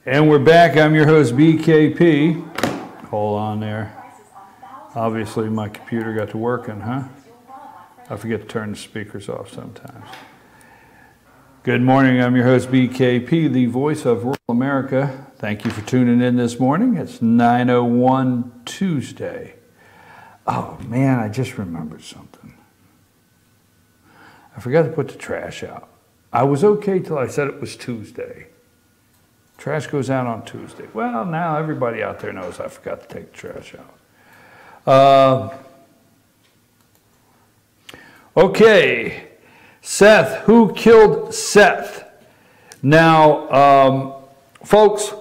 And we're back. I'm your host, BKP. Hold on there. Obviously, my computer got to working, huh? I forget to turn the speakers off sometimes. Good morning. I'm your host, BKP, the voice of rural America. Thank you for tuning in this morning. It's 9:01 Tuesday. Oh, man, I just remembered something. I forgot to put the trash out. I was okay till I said it was Tuesday. Trash goes out on Tuesday. Well, now everybody out there knows I forgot to take the trash out. Okay, Seth. Who killed Seth? Now, folks,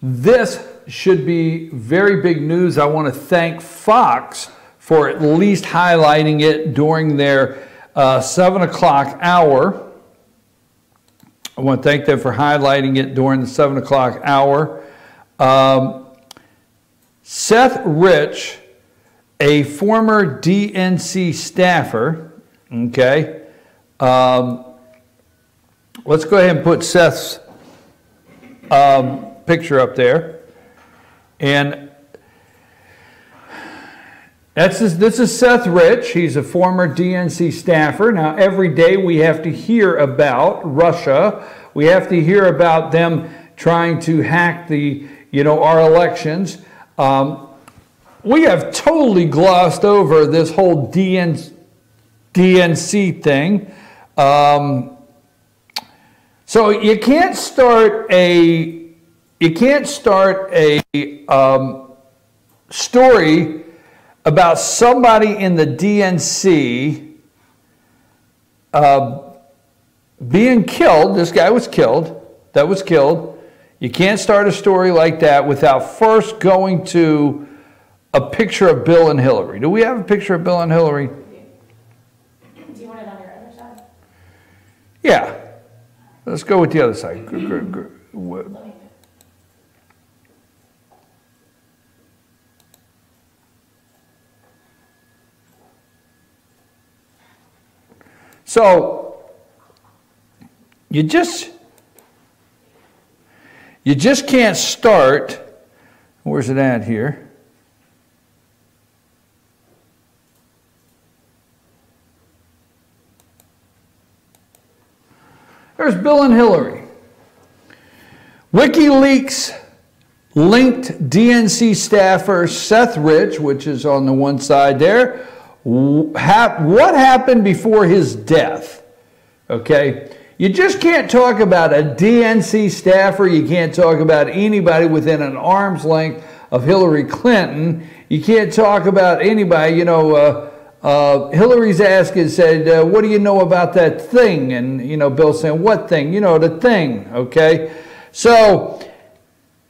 this should be very big news. I want to thank Fox for at least highlighting it during their 7 o'clock hour. I want to thank them for highlighting it during the 7 o'clock hour. Seth Rich, a former DNC staffer, okay, let's go ahead and put Seth's picture up there. And this is Seth Rich. He's a former DNC staffer. Now, every day we have to hear about Russia. We have to hear about them trying to hack our elections. We have totally glossed over this whole DNC thing. So you can't start a story about somebody in the DNC being killed. This guy was killed. That was killed. You can't start a story like that without first going to a picture of Bill and Hillary. Do we have a picture of Bill and Hillary? Do you want it on your other side? Yeah. Let's go with the other side. So you just can't start. Where's it at here? There's Bill and Hillary. WikiLeaks linked DNC staffer Seth Rich, which is on the one side there. What happened before his death? Okay, you just can't talk about a DNC staffer. You can't talk about anybody within an arm's length of Hillary Clinton. You can't talk about anybody. Hillary's asked and said, "What do you know about that thing?" And Bill's saying, "What thing?" The thing. Okay, so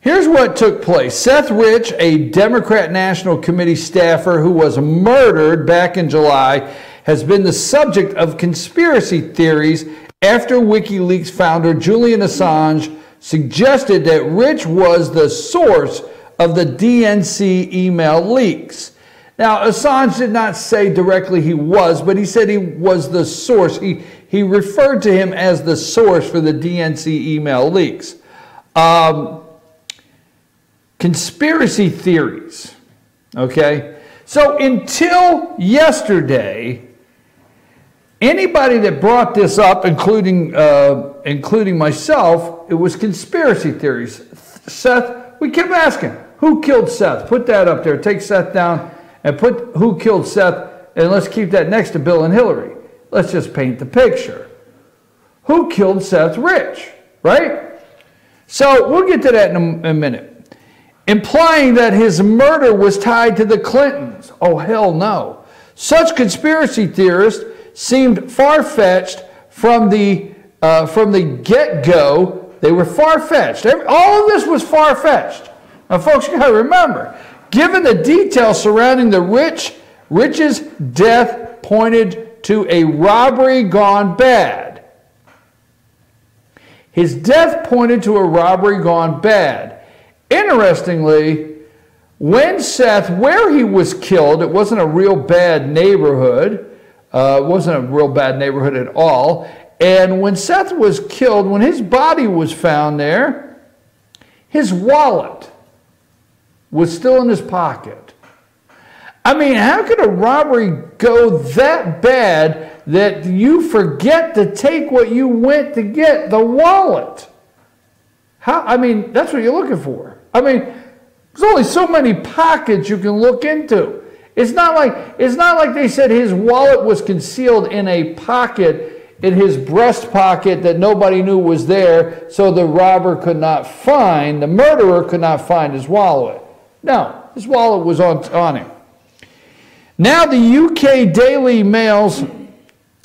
here's what took place. Seth Rich, a Democrat National Committee staffer who was murdered back in July, has been the subject of conspiracy theories after WikiLeaks founder Julian Assange suggested that Rich was the source of the DNC email leaks. Now, Assange did not say directly he was, but he said he was the source. He referred to him as the source for the DNC email leaks. Conspiracy theories, okay? So until yesterday, anybody that brought this up, including myself, it was conspiracy theories. Seth, we kept asking, who killed Seth? Put that up there. Take Seth down and put who killed Seth, and let's keep that next to Bill and Hillary. Let's just paint the picture. Who killed Seth Rich, right? So we'll get to that in a minute. Implying that his murder was tied to the Clintons. Oh, hell no. Such conspiracy theorists seemed far-fetched from the get-go. They were far-fetched. All of this was far-fetched. Now, folks, you got to remember, given the details surrounding the Rich's death pointed to a robbery gone bad. His death pointed to a robbery gone bad. Interestingly, when Seth, where he was killed, it wasn't a real bad neighborhood. It wasn't a real bad neighborhood at all. And when Seth was killed, when his body was found there, his wallet was still in his pocket. I mean, how could a robbery go that bad that you forget to take what you went to get, the wallet? How? I mean, that's what you're looking for. I mean, there's only so many pockets you can look into. It's not like they said his wallet was concealed in a pocket in his breast pocket that nobody knew was there, so the robber could not find, the murderer could not find his wallet. No, his wallet was on him. Now the UK Daily Mail's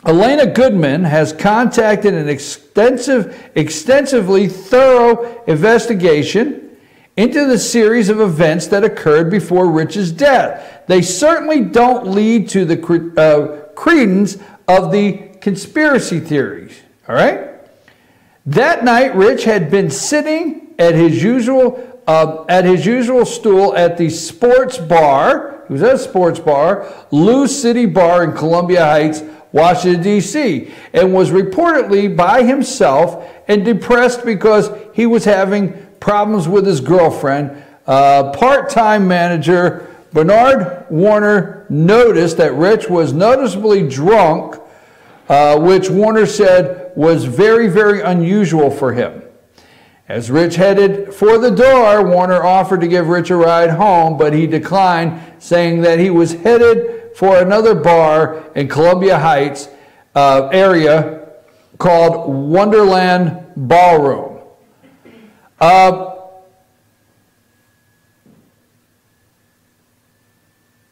Elena Goodman has conducted an extensively thorough investigation into the series of events that occurred before Rich's death. They certainly don't lead to the credence of the conspiracy theories, all right? That night, Rich had been sitting at his usual stool at the sports bar. He was at a sports bar, Lou City Bar in Columbia Heights, Washington, D.C., and was reportedly by himself and depressed because he was having problems with his girlfriend. Part-time manager Bernard Warner noticed that Rich was noticeably drunk, which Warner said was very, very unusual for him. As Rich headed for the door, Warner offered to give Rich a ride home, but he declined, saying that he was headed for another bar in Columbia Heights area called Wonderland Ballroom.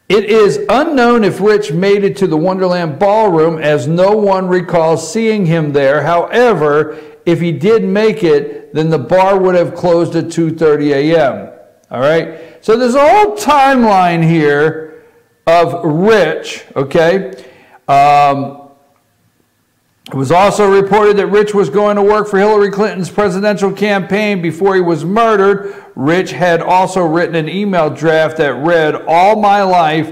It is unknown if Rich made it to the Wonderland Ballroom, as no one recalls seeing him there. However, if he did make it, then the bar would have closed at 2:30 a.m. All right? So there's a whole timeline here of Rich, okay? It was also reported that Rich was going to work for Hillary Clinton's presidential campaign before he was murdered. Rich had also written an email draft that read, "All my life,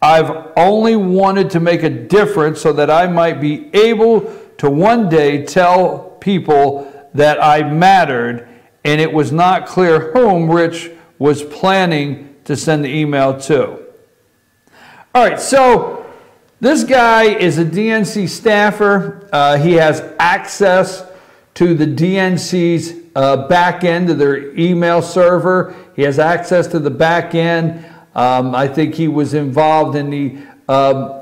I've only wanted to make a difference so that I might be able to one day tell people that I mattered," and it was not clear whom Rich was planning to send the email to. All right, so this guy is a DNC staffer. He has access to the DNC's back end of their email server. He has access to the back end. I think he was involved in the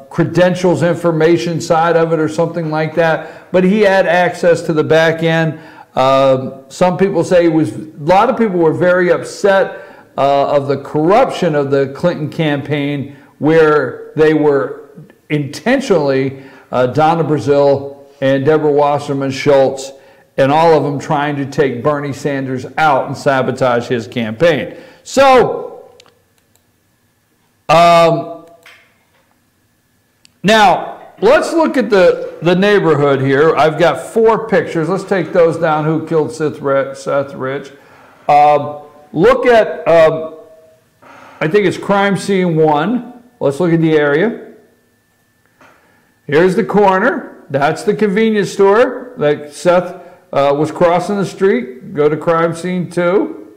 credentials information side of it or something like that. But he had access to the back end. Some people say a lot of people were very upset of the corruption of the Clinton campaign, where they were intentionally, Donna Brazile and Deborah Wasserman Schultz, and all of them trying to take Bernie Sanders out and sabotage his campaign. So, now, let's look at the neighborhood here. I've got 4 pictures. Let's take those down. Who killed Seth Rich? Look at, I think it's crime scene 1. Let's look at the area. Here's the corner. That's the convenience store that Seth was crossing the street. Go to crime scene 2.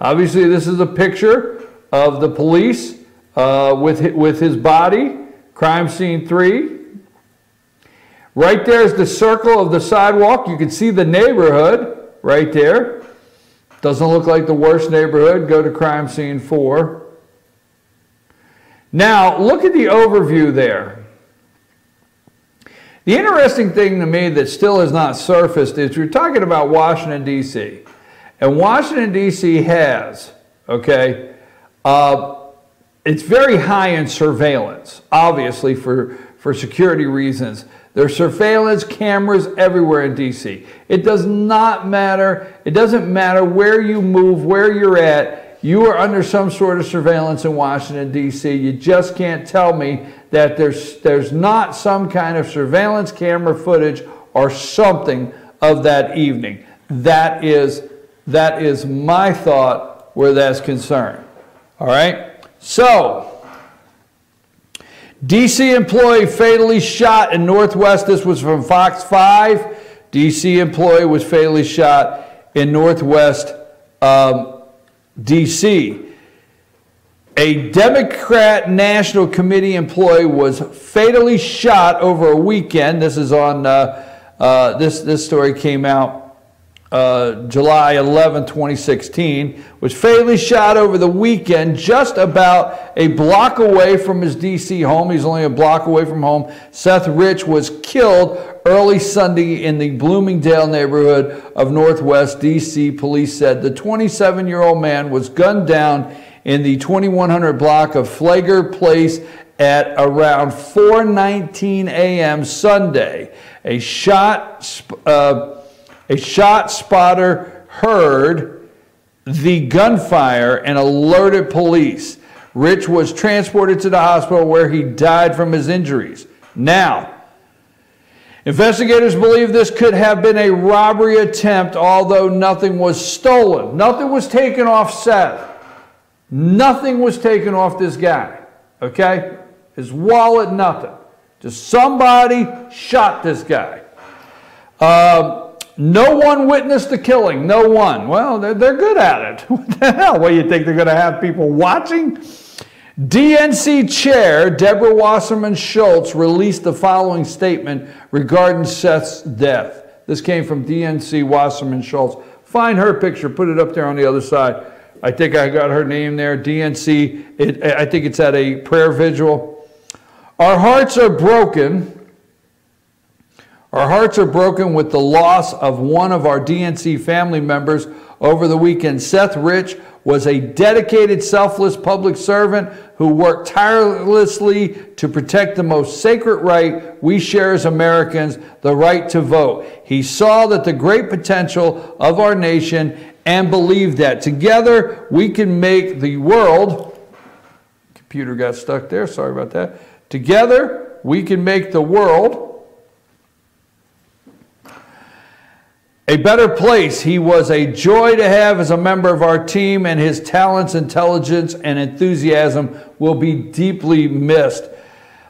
Obviously, this is a picture of the police with his body. Crime scene 3. Right there is the circle of the sidewalk. You can see the neighborhood right there. Doesn't look like the worst neighborhood. Go to crime scene 4. Now, look at the overview there. The interesting thing to me that still has not surfaced is we're talking about Washington, D.C. And Washington, D.C. has, okay, it's very high in surveillance, obviously for security reasons. There's surveillance cameras everywhere in D.C. It does not matter. It doesn't matter where you move, where you're at. You are under some sort of surveillance in Washington, D.C. You just can't tell me that there's not some kind of surveillance camera footage or something of that evening. That is my thought where that's concerned. All right? So, D.C. employee fatally shot in Northwest. This was from Fox 5. D.C. employee was fatally shot in Northwest D.C. A Democrat National Committee employee was fatally shot over a weekend. This is on, this story came out July 11, 2016, was fatally shot over the weekend just about a block away from his D.C. home. He's only a block away from home. Seth Rich was killed early Sunday in the Bloomingdale neighborhood of Northwest D.C. Police said the 27-year-old man was gunned down in the 2100 block of Flagler Place at around 4:19 a.m. Sunday. A shot spotter heard the gunfire and alerted police. Rich was transported to the hospital where he died from his injuries. Now, investigators believe this could have been a robbery attempt, although nothing was stolen. Nothing was taken off Seth. Nothing was taken off this guy, okay? His wallet, nothing. Just somebody shot this guy. No one witnessed the killing. No one. Well, they're good at it. What the hell? What, you think they're going to have people watching? DNC Chair Deborah Wasserman Schultz released the following statement regarding Seth's death. This came from DNC Wasserman Schultz. Find her picture. Put it up there on the other side. I think I got her name there. DNC. I think it's at a prayer vigil. Our hearts are broken. Our hearts are broken with the loss of one of our DNC family members over the weekend. Seth Rich was a dedicated, selfless public servant who worked tirelessly to protect the most sacred right we share as Americans, the right to vote. He saw that the great potential of our nation and believed that together we can make the world, computer got stuck there, sorry about that. Together we can make the world a better place. He was a joy to have as a member of our team, and his talents, intelligence, and enthusiasm will be deeply missed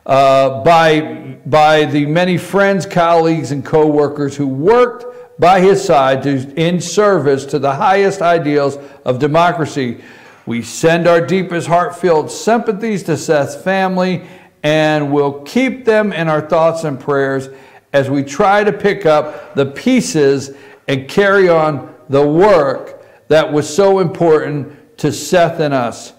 by the many friends, colleagues, and co-workers who worked by his side in service to the highest ideals of democracy. We send our deepest heartfelt sympathies to Seth's family and will keep them in our thoughts and prayers as we try to pick up the pieces and carry on the work that was so important to Seth and us.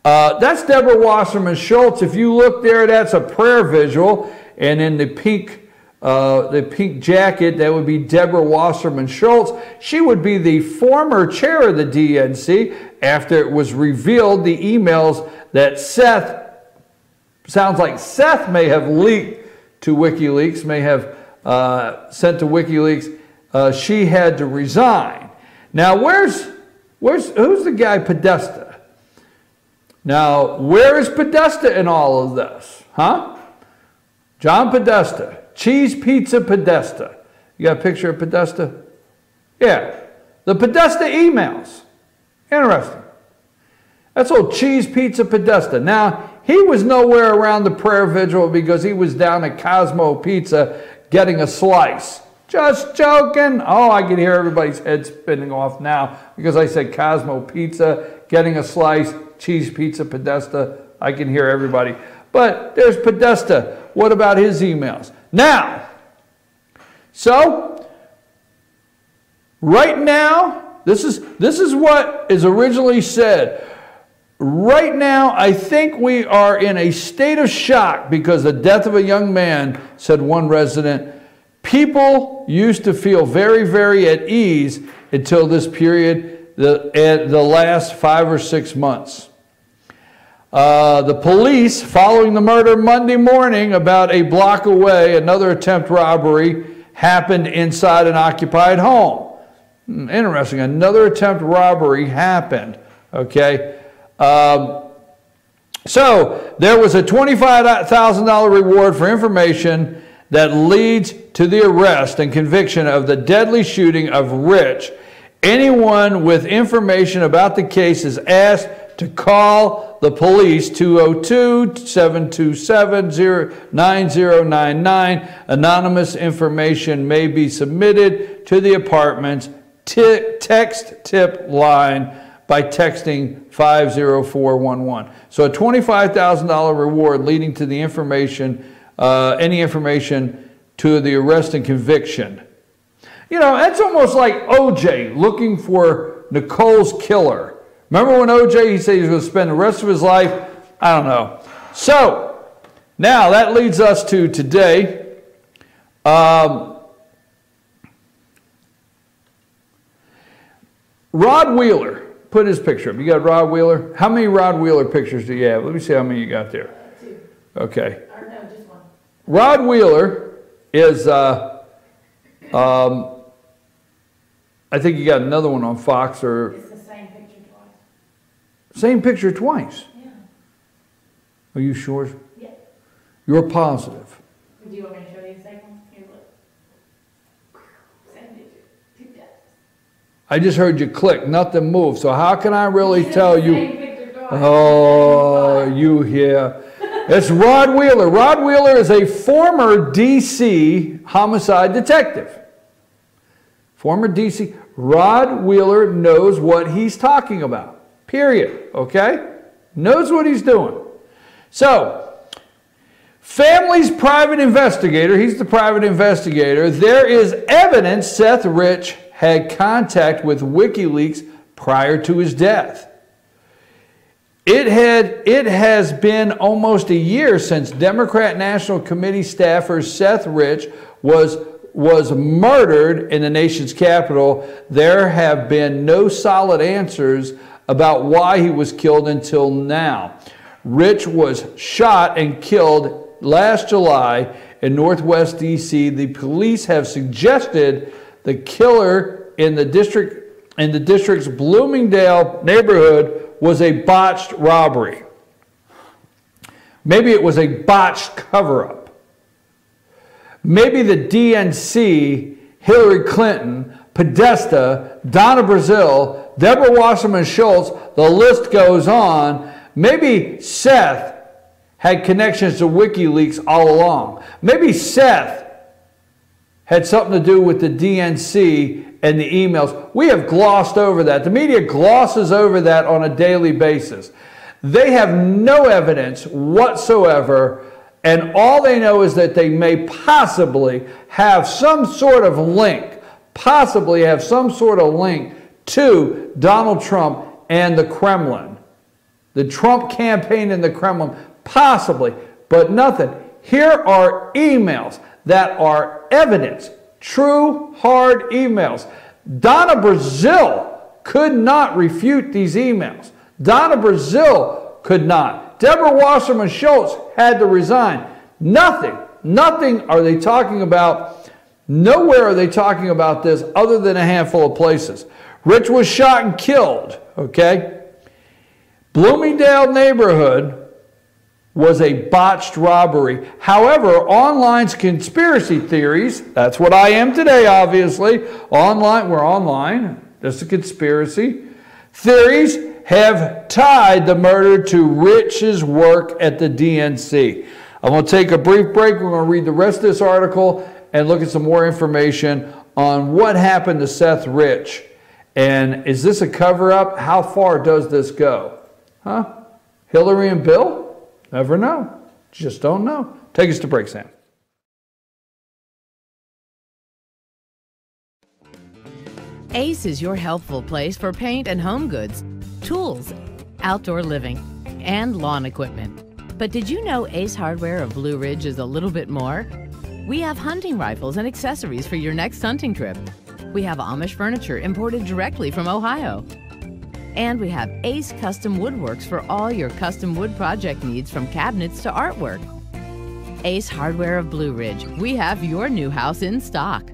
That's Deborah Wasserman Schultz. If you look there, that's a prayer visual, and in the pink jacket, that would be Deborah Wasserman Schultz. She would be the former chair of the DNC after it was revealed the emails that sounds like Seth may have leaked to WikiLeaks, may have sent to WikiLeaks. She had to resign. Now, who's the guy Podesta? Now, where is Podesta in all of this? Huh? John Podesta. Cheese Pizza Podesta. You got a picture of Podesta? Yeah. The Podesta emails. Interesting. That's old Cheese Pizza Podesta. Now, he was nowhere around the prayer vigil because he was down at Cosmo Pizza getting a slice. Just joking. Oh, I can hear everybody's head spinning off now because I said Cosmo Pizza, getting a slice, Cheese Pizza Podesta. I can hear everybody. But there's Podesta. What about his emails? Now, so right now, this is what is originally said. Right now, I think we are in a state of shock because the death of a young man, said one resident. People used to feel very, very at ease until this period, the last 5 or 6 months. The police, following the murder Monday morning, about a block away, another attempt robbery happened inside an occupied home. Interesting. Another attempt robbery happened. Okay. So there was a $25,000 reward for information that leads to the arrest and conviction of the deadly shooting of Rich. Anyone with information about the case is asked to call the police 202-727-9099. Anonymous information may be submitted to the apartment's text tip line by texting 50411. So a $25,000 reward leading to the information, any information to the arrest and conviction. You know, that's almost like OJ looking for Nicole's killer. Remember when OJ, he said he was going to spend the rest of his life? I don't know. So, now that leads us to today. Rod Wheeler, put his picture up. You got Rod Wheeler? How many Rod Wheeler pictures do you have? Let me see how many you got there. 2. Okay. Or no, just 1. Rod Wheeler is, I think you got another one on Fox or... It's the same picture twice. Same picture twice? Yeah. Are you sure? Yeah. You're positive. Do you want me to show you the second one? Here, look. Same picture. 2 deaths. I just heard you click. Nothing moved. So how can I really tell you? Same picture twice. Oh, you here. It's Rod Wheeler. Rod Wheeler is a former D.C. homicide detective. Former D.C. Rod Wheeler knows what he's talking about. Period. Okay? Knows what he's doing. So, family's private investigator, he's the private investigator. There is evidence Seth Rich had contact with WikiLeaks prior to his death. It has been almost a year since Democrat National Committee staffer Seth Rich was murdered in the nation's capital. There have been no solid answers about why he was killed until now. Rich was shot and killed last July in Northwest D.C. The police have suggested the killer in the district's Bloomingdale neighborhood was a botched robbery. Maybe it was a botched cover-up. Maybe the DNC, Hillary Clinton, Podesta, Donna Brazile, Deborah Wasserman Schultz, the list goes on. Maybe Seth had connections to WikiLeaks all along. Maybe Seth had something to do with the DNC and the emails. We have glossed over that. The media glosses over that on a daily basis. They have no evidence whatsoever, and all they know is that they may possibly have some sort of link, to Donald Trump and the Kremlin. The Trump campaign and the Kremlin, possibly, but nothing. Here are emails that are evidence, true, hard emails. Donna Brazile could not refute these emails. Donna Brazile could not. Deborah Wasserman Schultz had to resign. Nothing are they talking about. Nowhere are they talking about this other than a handful of places. Rich was shot and killed, okay? Bloomingdale neighborhood was a botched robbery. However, online's conspiracy theories, that's what I am today, obviously. We're online. That's a conspiracy. Theories have tied the murder to Rich's work at the DNC. I'm going to take a brief break. We're going to read the rest of this article and look at some more information on what happened to Seth Rich. And is this a cover-up? How far does this go? Huh? Hillary and Bill? Never know. Just don't know. Take us to break, Sam. Ace is your helpful place for paint and home goods, tools, outdoor living, and lawn equipment. But did you know Ace Hardware of Blue Ridge is a little bit more? We have hunting rifles and accessories for your next hunting trip. We have Amish furniture imported directly from Ohio. And we have Ace Custom Woodworks for all your custom wood project needs, from cabinets to artwork. Ace Hardware of Blue Ridge. We have your new house in stock.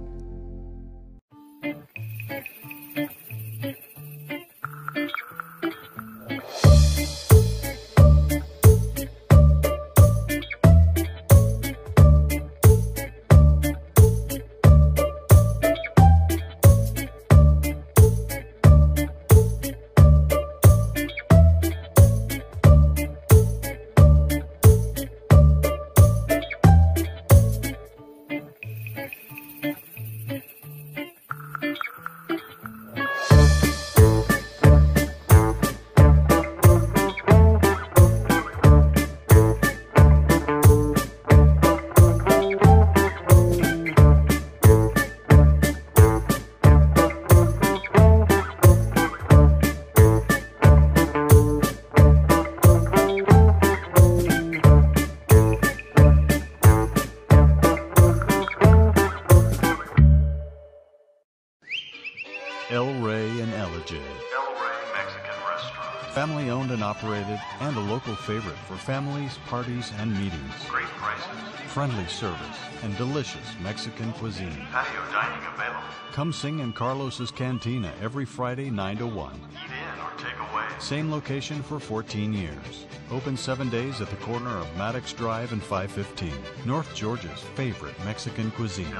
El Rey and Ellijay. El Rey Mexican Restaurant. Family owned and operated, and a local favorite for families, parties, and meetings. Great prices. Friendly service and delicious Mexican cuisine. Patio dining available. Come sing in Carlos's Cantina every Friday 9 to 1. Eat in or take away. Same location for 14 years. Open 7 days at the corner of Maddox Drive and 515. North Georgia's favorite Mexican cuisine.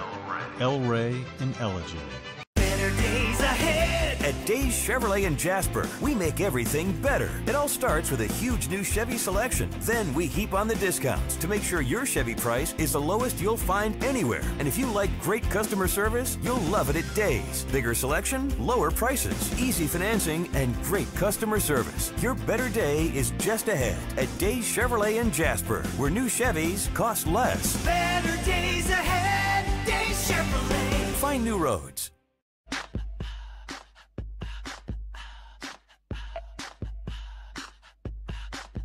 El Rey and Ellijay. Better days ahead at Days Chevrolet in Jasper. We make everything better. It all starts with a huge new Chevy selection. Then we heap on the discounts to make sure your Chevy price is the lowest you'll find anywhere. And if you like great customer service, you'll love it at Days. Bigger selection, lower prices, easy financing, and great customer service. Your better day is just ahead at Days Chevrolet in Jasper, where new Chevys cost less. Better days ahead, Days Chevrolet. Find new roads.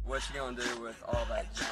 What you gonna do with all that junk?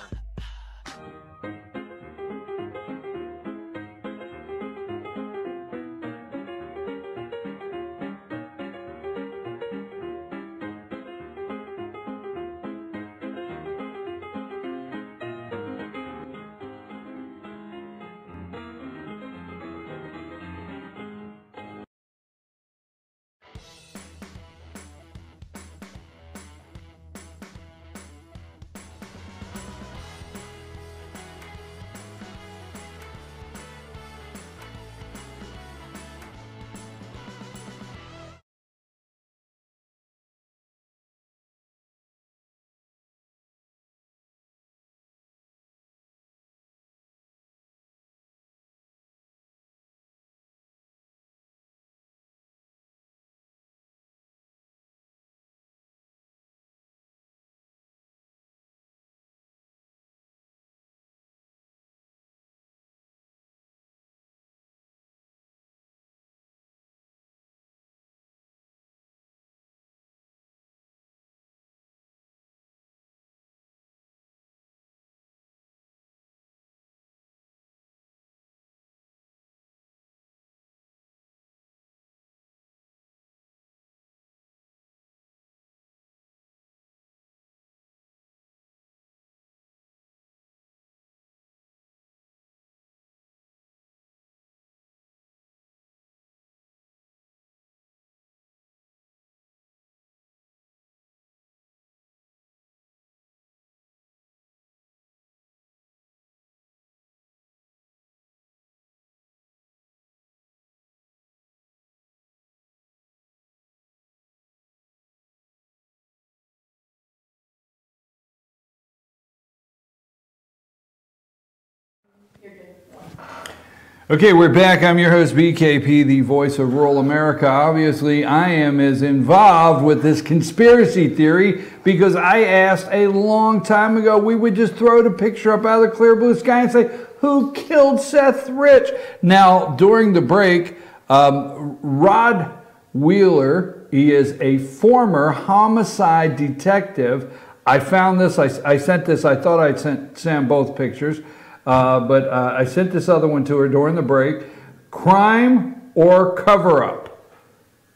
Okay, we're back. I'm your host, BKP, the voice of rural America. Obviously, I am as involved with this conspiracy theory because I asked a long time ago, we would just throw the picture up out of the clear blue sky and say, who killed Seth Rich? Now, during the break, Rod Wheeler, he is a former homicide detective. I found this, I sent this, I thought I'd sent Sam both pictures. But I sent this other one to her during the break. Crime or cover-up?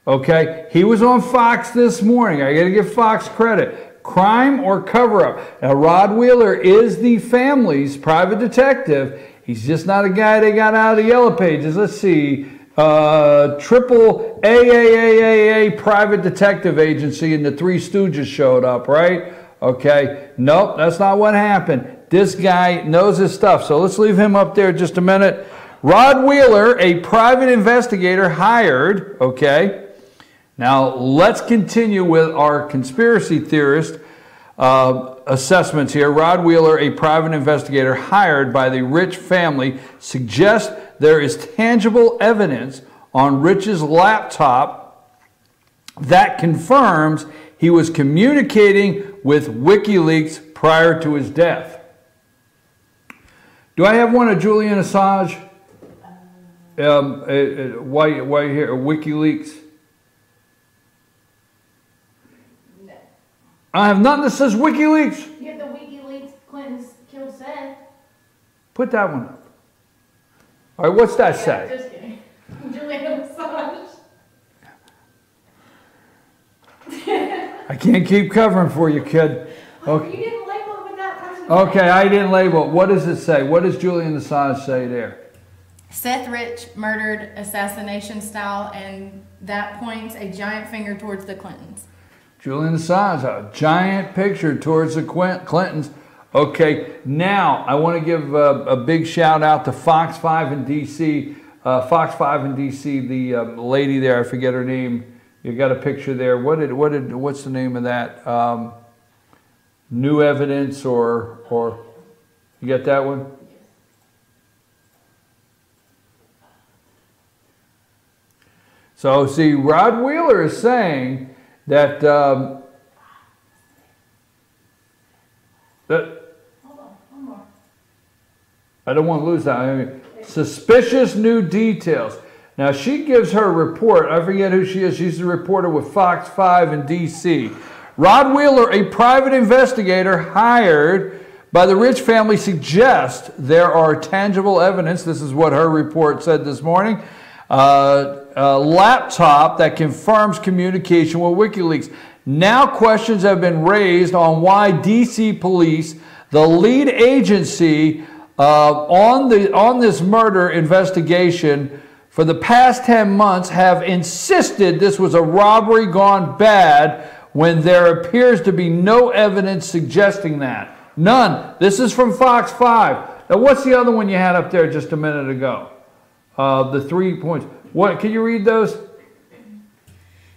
Okay, he was on Fox this morning. I got to give Fox credit. Crime or cover-up? Now, Rod Wheeler is the family's private detective. He's just not a guy they got out of the Yellow Pages. Let's see. Triple AAAAA private detective agency, and the Three Stooges showed up, right? Okay, nope, that's not what happened. This guy knows his stuff, so let's leave him up there just a minute. Rod Wheeler, a private investigator hired, okay. Now, let's continue with our conspiracy theorist assessments here. Rod Wheeler, a private investigator hired by the Rich family, suggests there is tangible evidence on Rich's laptop that confirms he was communicating with WikiLeaks prior to his death. Do I have one of Julian Assange? Why here? WikiLeaks? No. I have nothing that says WikiLeaks. You have the WikiLeaks Clinton's killed Seth. Put that one up. All right, what's that say? Just kidding. Julian Assange. I can't keep covering for you, kid. Okay. You didn't label it with that person's Okay, name. I didn't label it. What does it say? What does Julian Assange say there? Seth Rich murdered assassination style, and that points a giant finger towards the Clintons. Julian Assange, a giant picture towards the Clintons. Okay, now I want to give a big shout out to Fox 5 in D.C. Fox 5 in D.C., the lady there, I forget her name. You got a picture there. What's the name of that? New Evidence or you got that one? So see, Rod Wheeler is saying that that I don't want to lose that. I mean, suspicious new details. Now she gives her report. I forget who she is. She's a reporter with Fox 5 in D.C. Rod Wheeler, a private investigator hired by the Rich family, suggests there are tangible evidence. This is what her report said this morning. A laptop that confirms communication with WikiLeaks. Now questions have been raised on why D.C. police, the lead agency on this murder investigation for the past 10 months, have insisted this was a robbery gone bad when there appears to be no evidence suggesting that. None. This is from Fox 5. Now what's the other one you had up there just a minute ago? The 3 points. What, can you read those?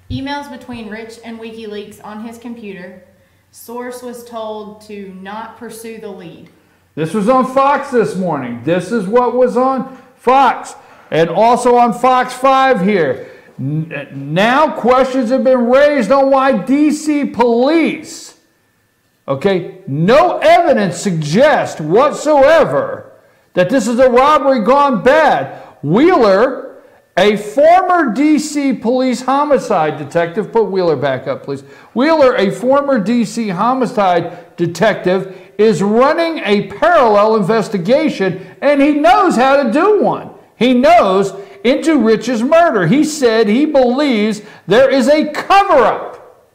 Emails between Rich and WikiLeaks on his computer. Source was told to not pursue the lead. This was on Fox this morning. This is what was on Fox. And also on Fox 5 here. Now questions have been raised on why D.C. police, okay, no evidence suggests whatsoever that this is a robbery gone bad. Wheeler, a former D.C. police homicide detective, put Wheeler back up, please. Wheeler, a former D.C. homicide detective, is running a parallel investigation, and he knows how to do one. He knows into Rich's murder. He said he believes there is a cover-up.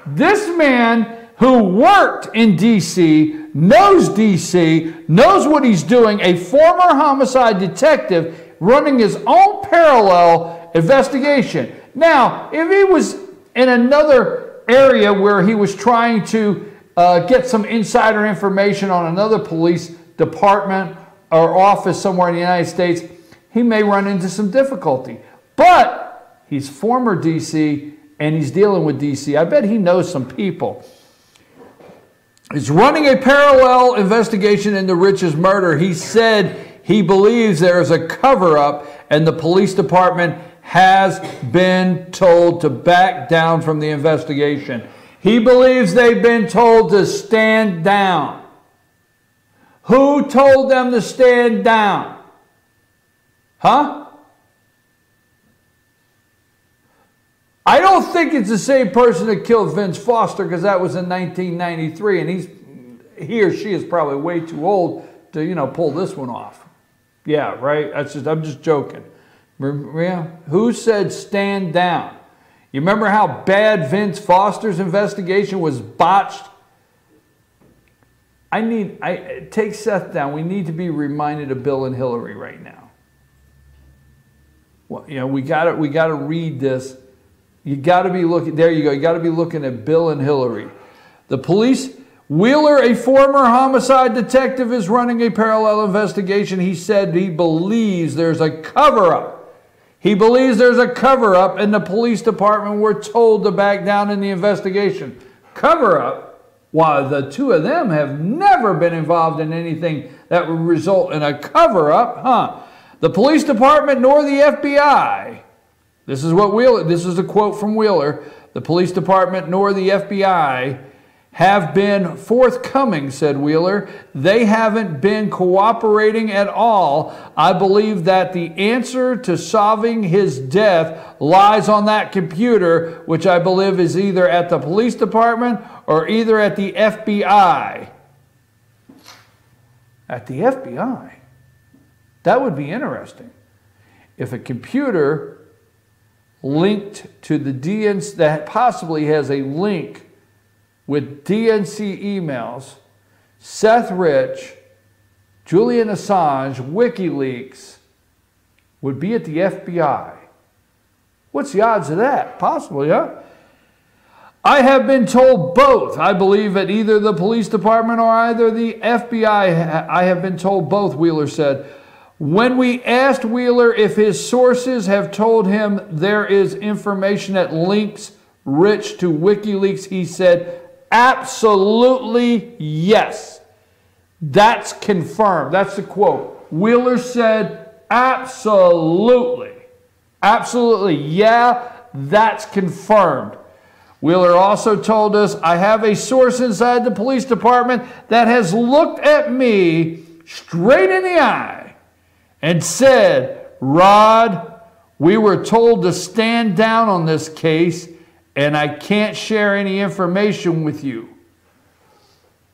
This man who worked in D.C., knows D.C., knows what he's doing, a former homicide detective running his own parallel investigation. Now, if he was in another area where he was trying to get some insider information on another police department or office somewhere in the United States, he may run into some difficulty. But he's former D.C. and he's dealing with D.C. I bet he knows some people. He's running a parallel investigation into Rich's murder. He said he believes there is a cover-up and the police department has been told to back down from the investigation. He believes they've been told to stand down. Who told them to stand down? Huh? I don't think it's the same person that killed Vince Foster, because that was in 1993, and he or she is probably way too old to, you know, pull this one off. Yeah, right? I'm just joking. Who said stand down? You remember how bad Vince Foster's investigation was botched? Take Seth down. We need to be reminded of Bill and Hillary right now. Well, you know, we gotta read this. You gotta be looking, there you go, you gotta be looking at Bill and Hillary. The police, Wheeler, a former homicide detective, is running a parallel investigation. He said he believes there's a cover-up. He believes there's a cover-up, and the police department were told to back down in the investigation. Cover-up? Why, the two of them have never been involved in anything that would result in a cover-up, huh? The police department nor the FBI. This is a quote from Wheeler. The police department nor the FBI have been forthcoming, said Wheeler. They haven't been cooperating at all. I believe that the answer to solving his death lies on that computer, which I believe is either at the police department or either at the FBI. At the FBI? That would be interesting. If a computer linked to the DNC, that possibly has a link with DNC emails, Seth Rich, Julian Assange, WikiLeaks, would be at the FBI. What's the odds of that? Possibly, huh? I have been told both. I believe at either the police department or either the FBI. I have been told both, Wheeler said. When we asked Wheeler if his sources have told him there is information that links Rich to WikiLeaks, he said, absolutely yes. That's confirmed. That's the quote. Wheeler said, absolutely. Absolutely, yeah, that's confirmed. Wheeler also told us, I have a source inside the police department that has looked at me straight in the eye and said, Rod, we were told to stand down on this case and I can't share any information with you.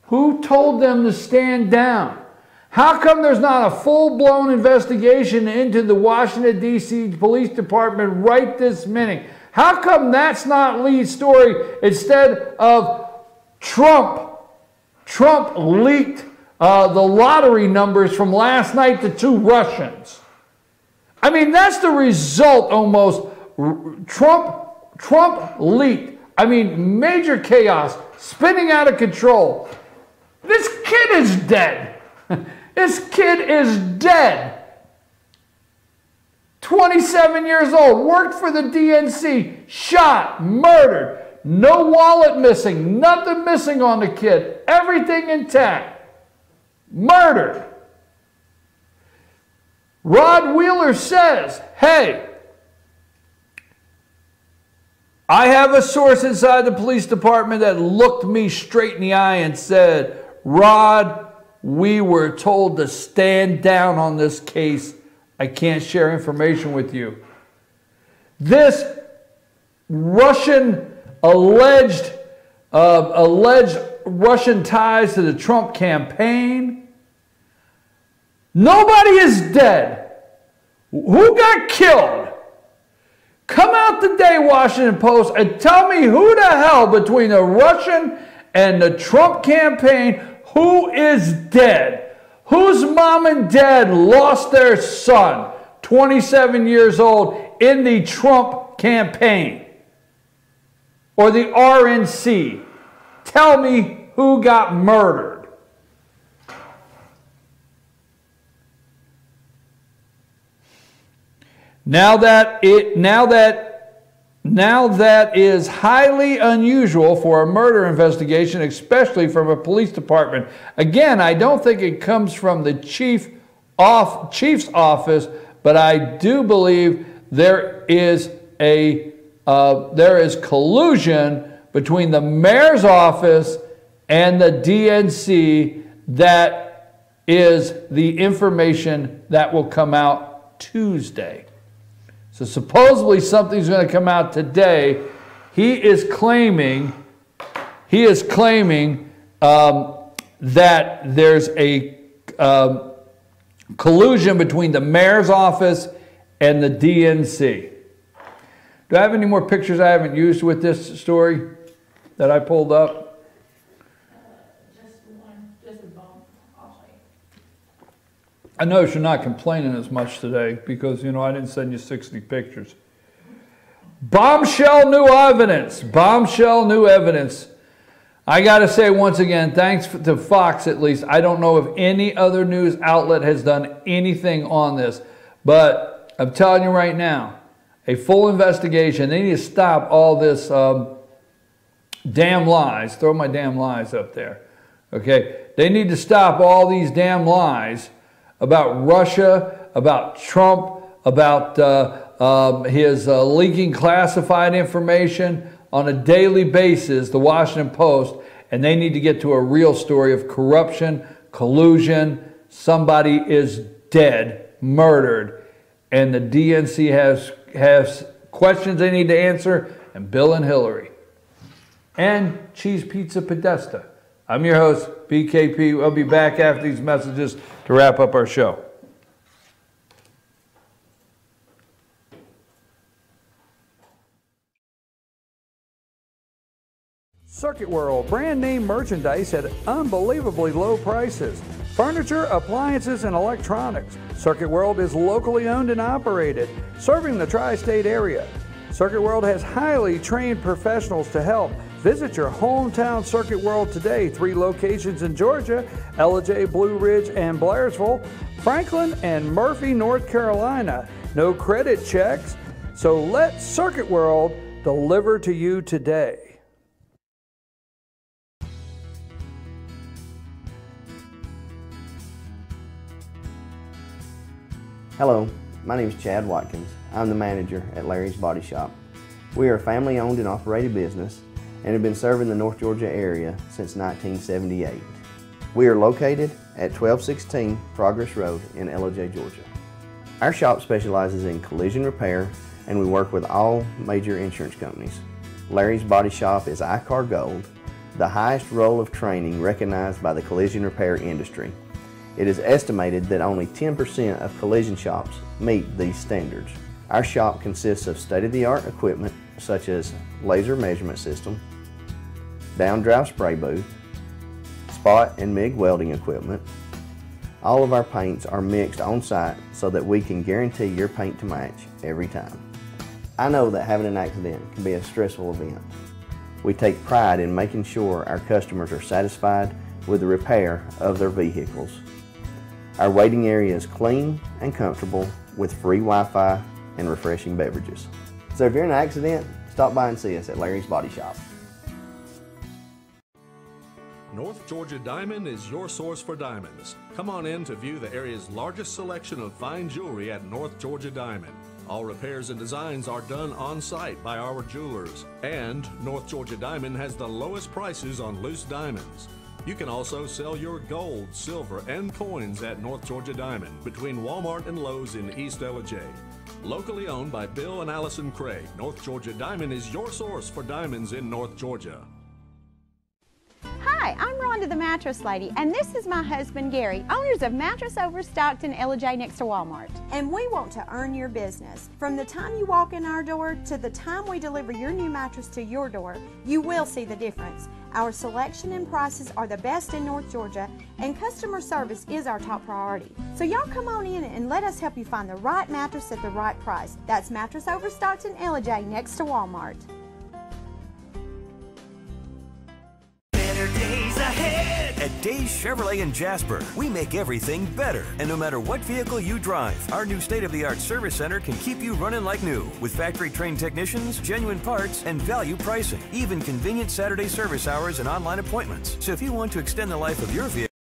Who told them to stand down? How come there's not a full-blown investigation into the Washington, D.C. Police Department right this minute? How come that's not lead story instead of Trump? Trump leaked the lottery numbers from last night to 2 Russians. I mean, that's the result almost. Trump leaked. I mean, major chaos, spinning out of control. This kid is dead. This kid is dead. 27 years old, worked for the DNC, shot, murdered, no wallet missing, nothing missing on the kid, everything intact, murdered. Rod Wheeler says, hey, I have a source inside the police department that looked me straight in the eye and said, Rod, we were told to stand down on this case. I can't share information with you. This Russian alleged Russian ties to the Trump campaign. Nobody is dead. Who got killed? Come out today, Washington Post, and tell me who the hell between the Russian and the Trump campaign, who is dead? Whose mom and dad lost their son, 27 years old, in the Trump campaign? Or the RNC? Tell me who got murdered. Now that is highly unusual for a murder investigation, especially from a police department. Again, I don't think it comes from the chief's office, but I do believe there is collusion between the mayor's office and the DNC. That is the information that will come out Tuesday. So supposedly something's going to come out today. He is claiming that there's a collusion between the mayor's office and the DNC. Do I have any more pictures I haven't used with this story that I pulled up? Just one, just a bump. I'll show you. I notice you're not complaining as much today because, you know, I didn't send you 60 pictures. Bombshell new evidence. Bombshell new evidence. I got to say once again, thanks to Fox at least. I don't know if any other news outlet has done anything on this. But I'm telling you right now, a full investigation. They need to stop all this damn lies. Throw my damn lies up there. Okay? They need to stop all these damn lies about Russia, about Trump, about his leaking classified information on a daily basis, the Washington Post, and they need to get to a real story of corruption, collusion, somebody is dead, murdered, and the DNC has questions they need to answer, and Bill and Hillary. And Cheese Pizza Podesta. I'm your host, BKP. I'll be back after these messages to wrap up our show. Circuit World, brand name merchandise at unbelievably low prices. Furniture, appliances, and electronics. Circuit World is locally owned and operated, serving the tri-state area. Circuit World has highly trained professionals to help. Visit your hometown Circuit World today. 3 locations in Georgia, Ellijay, Blue Ridge, and Blairsville, Franklin, and Murphy, North Carolina. No credit checks, so let Circuit World deliver to you today. Hello, my name is Chad Watkins. I'm the manager at Larry's Body Shop. We are a family-owned and operated business and have been serving the North Georgia area since 1978. We are located at 1216 Progress Road in Ellijay, Georgia. Our shop specializes in collision repair and we work with all major insurance companies. Larry's Body Shop is ICAR Gold, the highest role of training recognized by the collision repair industry. It is estimated that only 10% of collision shops meet these standards. Our shop consists of state-of-the-art equipment such as laser measurement system, down-drive spray booth, spot and MIG welding equipment. All of our paints are mixed on-site so that we can guarantee your paint to match every time. I know that having an accident can be a stressful event. We take pride in making sure our customers are satisfied with the repair of their vehicles. Our waiting area is clean and comfortable with free Wi-Fi and refreshing beverages. So if you're in an accident, stop by and see us at Larry's Body Shop. North Georgia Diamond is your source for diamonds. Come on in to view the area's largest selection of fine jewelry at North Georgia Diamond. All repairs and designs are done on-site by our jewelers. And North Georgia Diamond has the lowest prices on loose diamonds. You can also sell your gold, silver, and coins at North Georgia Diamond between Walmart and Lowe's in East Ellijay. Locally owned by Bill and Allison Craig, North Georgia Diamond is your source for diamonds in North Georgia. Hi, I'm Rhonda the Mattress Lady, and this is my husband Gary, owners of Mattress Overstocked in Ellijay next to Walmart. And we want to earn your business. From the time you walk in our door to the time we deliver your new mattress to your door, you will see the difference. Our selection and prices are the best in North Georgia, and customer service is our top priority. So y'all come on in and let us help you find the right mattress at the right price. That's Mattress Overstocked in Ellijay next to Walmart. Days ahead at Days Chevrolet in Jasper. We make everything better, and no matter what vehicle you drive, our new state-of-the-art service center can keep you running like new with factory-trained technicians, genuine parts, and value pricing. Even convenient Saturday service hours and online appointments. So if you want to extend the life of your vehicle,